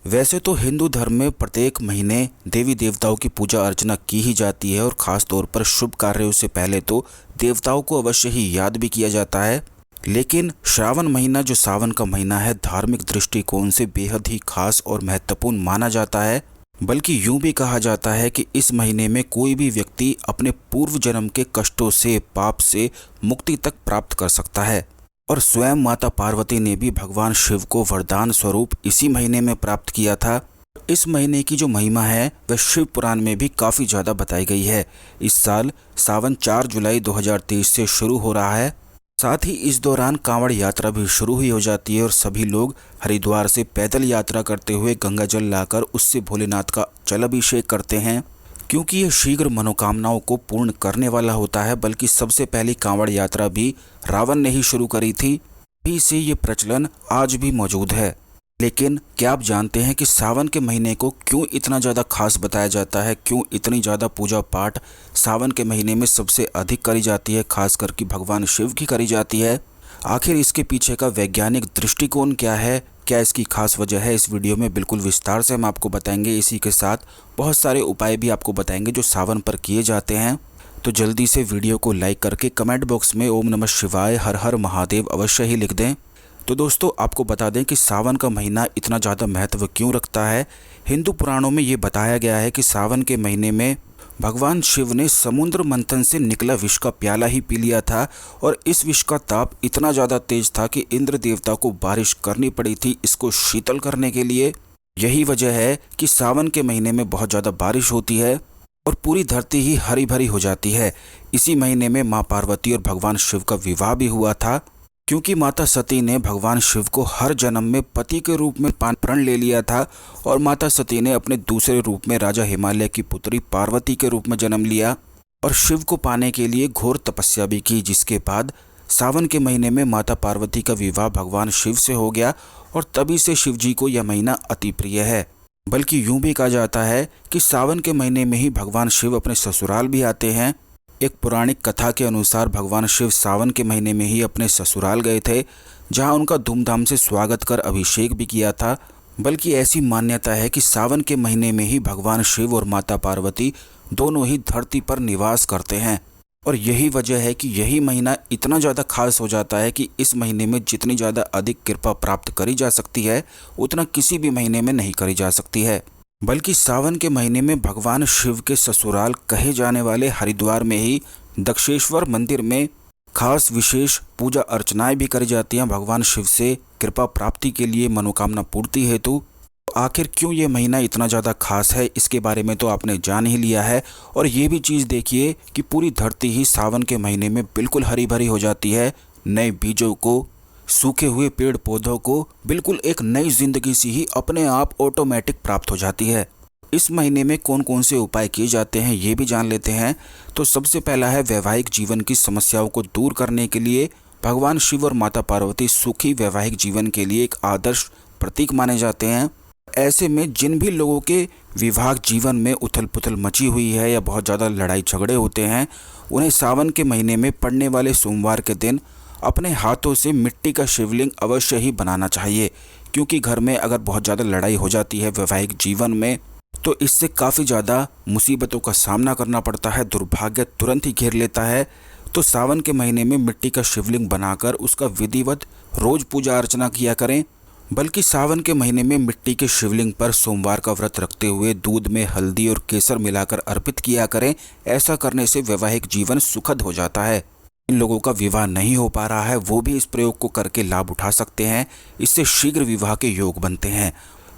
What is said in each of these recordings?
वैसे तो हिंदू धर्म में प्रत्येक महीने देवी देवताओं की पूजा अर्चना की ही जाती है और ख़ास तौर पर शुभ कार्यों से पहले तो देवताओं को अवश्य ही याद भी किया जाता है। लेकिन श्रावण महीना जो सावन का महीना है, धार्मिक दृष्टिकोण से बेहद ही खास और महत्वपूर्ण माना जाता है। बल्कि यूं भी कहा जाता है कि इस महीने में कोई भी व्यक्ति अपने पूर्व जन्म के कष्टों से, पाप से मुक्ति तक प्राप्त कर सकता है। और स्वयं माता पार्वती ने भी भगवान शिव को वरदान स्वरूप इसी महीने में प्राप्त किया था। इस महीने की जो महिमा है वह शिव पुराण में भी काफ़ी ज़्यादा बताई गई है। इस साल सावन 4 जुलाई 2023 से शुरू हो रहा है। साथ ही इस दौरान कांवड़ यात्रा भी शुरू ही हो जाती है और सभी लोग हरिद्वार से पैदल यात्रा करते हुए गंगा जल लाकर उससे भोलेनाथ का जल अभिषेक करते हैं, क्योंकि ये शीघ्र मनोकामनाओं को पूर्ण करने वाला होता है। बल्कि सबसे पहली कांवड़ यात्रा भी रावण ने ही शुरू करी थी, तभी से ये प्रचलन आज भी मौजूद है। लेकिन क्या आप जानते हैं कि सावन के महीने को क्यों इतना ज़्यादा खास बताया जाता है, क्यों इतनी ज़्यादा पूजा पाठ सावन के महीने में सबसे अधिक करी जाती है, खास करके भगवान शिव की करी जाती है? आखिर इसके पीछे का वैज्ञानिक दृष्टिकोण क्या है, क्या इसकी खास वजह है, इस वीडियो में बिल्कुल विस्तार से हम आपको बताएंगे। इसी के साथ बहुत सारे उपाय भी आपको बताएंगे जो सावन पर किए जाते हैं। तो जल्दी से वीडियो को लाइक करके कमेंट बॉक्स में ओम नमः शिवाय, हर हर महादेव अवश्य ही लिख दें। तो दोस्तों, आपको बता दें कि सावन का महीना इतना ज़्यादा महत्व क्यों रखता है। हिंदू पुराणों में ये बताया गया है कि सावन के महीने में भगवान शिव ने समुद्र मंथन से निकला विष का प्याला ही पी लिया था और इस विष का ताप इतना ज़्यादा तेज था कि इंद्र देवता को बारिश करनी पड़ी थी इसको शीतल करने के लिए। यही वजह है कि सावन के महीने में बहुत ज़्यादा बारिश होती है और पूरी धरती ही हरी भरी हो जाती है। इसी महीने में माँ पार्वती और भगवान शिव का विवाह भी हुआ था, क्योंकि माता सती ने भगवान शिव को हर जन्म में पति के रूप में प्रण ले लिया था और माता सती ने अपने दूसरे रूप में राजा हिमालय की पुत्री पार्वती के रूप में जन्म लिया और शिव को पाने के लिए घोर तपस्या भी की, जिसके बाद सावन के महीने में माता पार्वती का विवाह भगवान शिव से हो गया और तभी से शिव जी को यह महीना अति प्रिय है। बल्कि यूं भी कहा जाता है कि सावन के महीने में ही भगवान शिव अपने ससुराल भी आते हैं। एक पौराणिक कथा के अनुसार भगवान शिव सावन के महीने में ही अपने ससुराल गए थे, जहां उनका धूमधाम से स्वागत कर अभिषेक भी किया था। बल्कि ऐसी मान्यता है कि सावन के महीने में ही भगवान शिव और माता पार्वती दोनों ही धरती पर निवास करते हैं और यही वजह है कि यही महीना इतना ज़्यादा खास हो जाता है कि इस महीने में जितनी ज़्यादा अधिक कृपा प्राप्त करी जा सकती है उतना किसी भी महीने में नहीं करी जा सकती है। बल्कि सावन के महीने में भगवान शिव के ससुराल कहे जाने वाले हरिद्वार में ही दक्षेश्वर मंदिर में खास विशेष पूजा अर्चनाएं भी करी जाती हैं भगवान शिव से कृपा प्राप्ति के लिए, मनोकामना पूर्ति हेतु। आखिर क्यों ये महीना इतना ज़्यादा खास है, इसके बारे में तो आपने जान ही लिया है। और ये भी चीज़ देखिए कि पूरी धरती ही सावन के महीने में बिल्कुल हरी भरी हो जाती है। नए बीजों को, सूखे हुए पेड़ पौधों को बिल्कुल एक नई जिंदगी सी ही अपने आप ऑटोमेटिक प्राप्त हो जाती है। इस महीने में कौन कौन से उपाय किए जाते हैं ये भी जान लेते हैं। तो सबसे पहला है, वैवाहिक जीवन की समस्याओं को दूर करने के लिए भगवान शिव और माता पार्वती सुखी वैवाहिक जीवन के लिए एक आदर्श प्रतीक माने जाते हैं। ऐसे में जिन भी लोगों के विवाह जीवन में उथल पुथल मची हुई है या बहुत ज़्यादा लड़ाई झगड़े होते हैं, उन्हें सावन के महीने में पड़ने वाले सोमवार के दिन अपने हाथों से मिट्टी का शिवलिंग अवश्य ही बनाना चाहिए। क्योंकि घर में अगर बहुत ज़्यादा लड़ाई हो जाती है वैवाहिक जीवन में, तो इससे काफ़ी ज़्यादा मुसीबतों का सामना करना पड़ता है, दुर्भाग्य तुरंत ही घेर लेता है। तो सावन के महीने में मिट्टी का शिवलिंग बनाकर उसका विधिवत रोज़ पूजा अर्चना किया करें। बल्कि सावन के महीने में मिट्टी के शिवलिंग पर सोमवार का व्रत रखते हुए दूध में हल्दी और केसर मिलाकर अर्पित किया करें। ऐसा करने से वैवाहिक जीवन सुखद हो जाता है। इन लोगों का विवाह नहीं हो पा रहा है वो भी इस प्रयोग को करके लाभ उठा सकते हैं, इससे शीघ्र विवाह के योग बनते हैं।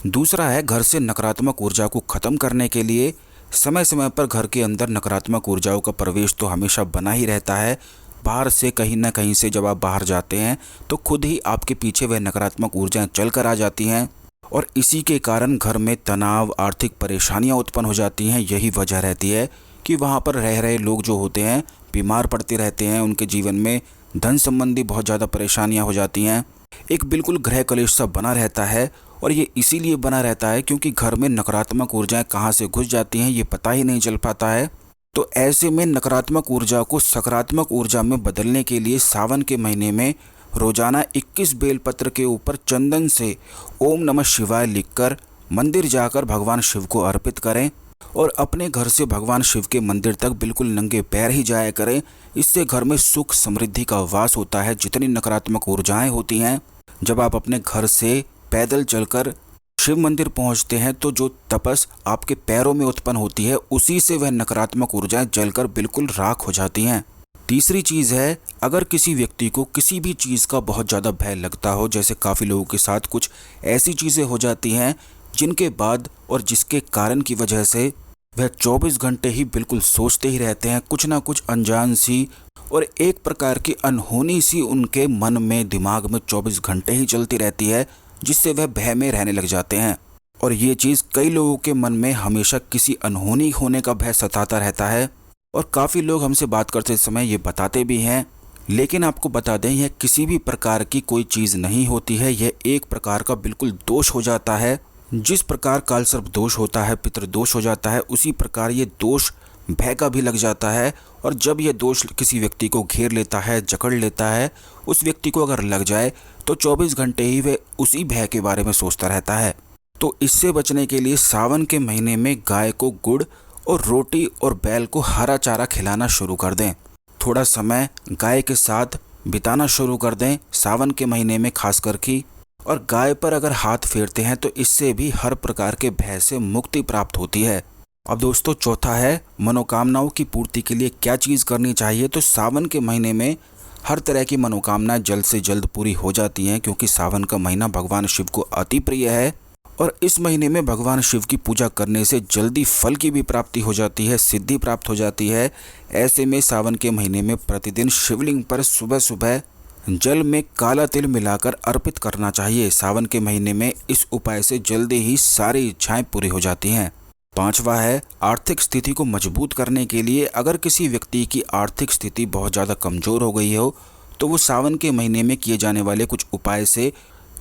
दूसरा है, घर से नकारात्मक ऊर्जा को खत्म करने के लिए समय समय पर घर के अंदर नकारात्मक ऊर्जाओं का प्रवेश तो हमेशा बना ही रहता है। बाहर से कहीं ना कहीं से जब आप बाहर जाते हैं तो खुद ही आपके पीछे वह नकारात्मक ऊर्जाएं चल कर आ जाती हैं और इसी के कारण घर में तनाव, आर्थिक परेशानियां उत्पन्न हो जाती हैं। यही वजह रहती है कि वहाँ पर रह रहे लोग जो होते हैं बीमार पड़ते रहते हैं, उनके जीवन में धन संबंधी बहुत ज़्यादा परेशानियां हो जाती हैं। एक बिल्कुल ग्रह कलेश सा बना रहता है और ये इसीलिए बना रहता है क्योंकि घर में नकारात्मक ऊर्जाएं कहाँ से घुस जाती हैं ये पता ही नहीं चल पाता है। तो ऐसे में नकारात्मक ऊर्जा को सकारात्मक ऊर्जा में बदलने के लिए सावन के महीने में रोजाना 21 बेलपत्र के ऊपर चंदन से ओम नमः शिवाय लिखकर मंदिर जाकर भगवान शिव को अर्पित करें और अपने घर से भगवान शिव के मंदिर तक बिल्कुल नंगे पैर ही जाया करें। इससे घर में सुख समृद्धि का वास होता है। जितनी नकारात्मक ऊर्जाएं होती हैं, जब आप अपने घर से पैदल चलकर शिव मंदिर पहुंचते हैं तो जो तपस आपके पैरों में उत्पन्न होती है, उसी से वह नकारात्मक ऊर्जाएं जलकर बिल्कुल राख हो जाती हैं। तीसरी चीज़ है, अगर किसी व्यक्ति को किसी भी चीज़ का बहुत ज़्यादा भय लगता हो, जैसे काफ़ी लोगों के साथ कुछ ऐसी चीज़ें हो जाती हैं जिनके बाद और जिसके कारण की वजह से वह 24 घंटे ही बिल्कुल सोचते ही रहते हैं, कुछ ना कुछ अनजान सी और एक प्रकार की अनहोनी सी उनके मन में दिमाग में 24 घंटे ही चलती रहती है, जिससे वह भय में रहने लग जाते हैं। और ये चीज़ कई लोगों के मन में हमेशा किसी अनहोनी होने का भय सताता रहता है और काफ़ी लोग हमसे बात करते समय ये बताते भी हैं। लेकिन आपको बता दें, यह किसी भी प्रकार की कोई चीज़ नहीं होती है, यह एक प्रकार का बिल्कुल दोष हो जाता है। जिस प्रकार कालसर्प दोष होता है, पितृदोष हो जाता है, उसी प्रकार ये दोष भय का भी लग जाता है। और जब यह दोष किसी व्यक्ति को घेर लेता है, जकड़ लेता है, उस व्यक्ति को अगर लग जाए तो 24 घंटे ही वह उसी भय के बारे में सोचता रहता है। तो इससे बचने के लिए सावन के महीने में गाय को गुड़ और रोटी और बैल को हरा चारा खिलाना शुरू कर दें। थोड़ा समय गाय के साथ बिताना शुरू कर दें सावन के महीने में खास करके। और गाय पर अगर हाथ फेरते हैं तो इससे भी हर प्रकार के भय से मुक्ति प्राप्त होती है। अब दोस्तों, चौथा है मनोकामनाओं की पूर्ति के लिए क्या चीज़ करनी चाहिए। तो सावन के महीने में हर तरह की मनोकामनाएं जल्द से जल्द पूरी हो जाती हैं, क्योंकि सावन का महीना भगवान शिव को अति प्रिय है और इस महीने में भगवान शिव की पूजा करने से जल्दी फल की भी प्राप्ति हो जाती है, सिद्धि प्राप्त हो जाती है। ऐसे में सावन के महीने में प्रतिदिन शिवलिंग पर सुबह सुबह जल में काला तिल मिलाकर अर्पित करना चाहिए। सावन के महीने में इस उपाय से जल्दी ही सारी इच्छाएं पूरी हो जाती हैं। पांचवा है, आर्थिक स्थिति को मजबूत करने के लिए अगर किसी व्यक्ति की आर्थिक स्थिति बहुत ज़्यादा कमज़ोर हो गई हो तो वो सावन के महीने में किए जाने वाले कुछ उपाय से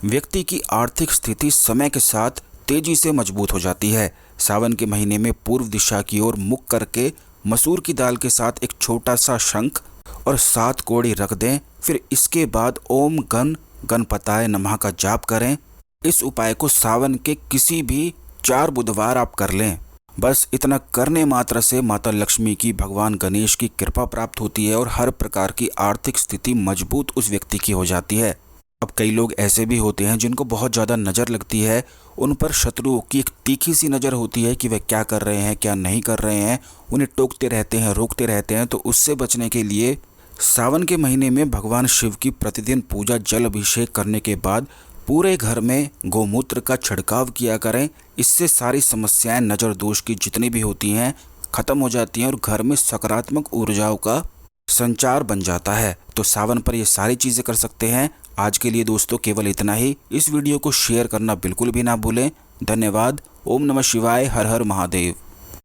व्यक्ति की आर्थिक स्थिति समय के साथ तेजी से मजबूत हो जाती है। सावन के महीने में पूर्व दिशा की ओर मुख करके मसूर की दाल के साथ एक छोटा सा शंख और 7 कौड़ी रख दें। फिर इसके बाद ओम गण गणपताय नमः का जाप करें। इस उपाय को सावन के किसी भी 4 बुधवार आप कर लें। बस इतना करने मात्र से माता लक्ष्मी की, भगवान गणेश की कृपा प्राप्त होती है और हर प्रकार की आर्थिक स्थिति मजबूत उस व्यक्ति की हो जाती है। अब कई लोग ऐसे भी होते हैं जिनको बहुत ज़्यादा नज़र लगती है, उन पर शत्रुओं की एक तीखी सी नज़र होती है कि वे क्या कर रहे हैं, क्या नहीं कर रहे हैं, उन्हें टोकते रहते हैं, रोकते रहते हैं। तो उससे बचने के लिए सावन के महीने में भगवान शिव की प्रतिदिन पूजा, जल अभिषेक करने के बाद पूरे घर में गोमूत्र का छिड़काव किया करें। इससे सारी समस्याएं, नज़र दोष की जितनी भी होती हैं, ख़त्म हो जाती हैं और घर में सकारात्मक ऊर्जाओं का संचार बन जाता है। तो सावन पर ये सारी चीज़ें कर सकते हैं। आज के लिए दोस्तों केवल इतना ही। इस वीडियो को शेयर करना बिल्कुल भी ना भूलें। धन्यवाद। ओम नमः शिवाय। हर हर महादेव।